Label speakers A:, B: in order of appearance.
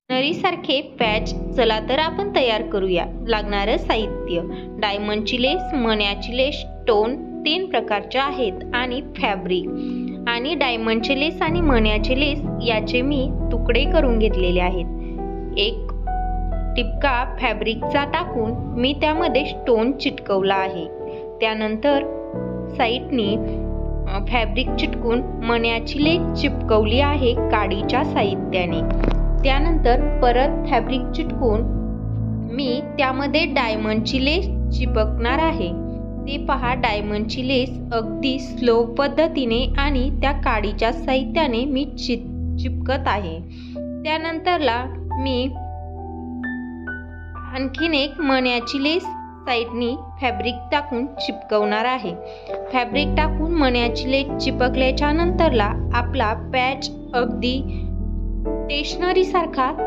A: नरीसारखे patch चला तर आपण तयार करूया. लागणारं साहित्य: डायमंडची लेस, मण्याची लेस, स्टोन 3 प्रकारच्या आहेत आणि फॅब्रिक आणि डायमंडचे लेस आणि मण्याचे लेस याचे मी तुकडे करून घेतलेले आहेत. एक टिपका फॅब्रिकचा टाकून मी त्यामध्ये स्टोन चिटकवला आहे. त्यानंतर साईडनी फॅब्रिक चिटकून मण्याची लेस चिपकवली आहे काडीच्या साहित्याने. त्यानंतर परत फॅब्रिक चिटकून मी त्यामध्ये डायमंडची लेस चिपकणार आहे. ते पहा, डायमंडची लेस अगदी स्लो पद्धतीने आणि त्या काडीच्या साहित्याने मी चिपकत आहे. त्यानंतरला मी आणखीन एक मण्याची लेस साईडनी फॅब्रिक टाकून चिपकवणार आहे. फॅब्रिक टाकून मण्याची लेस चिपकल्याच्या नंतरला आपला पॅच अगदी स्टेशनरी सारखा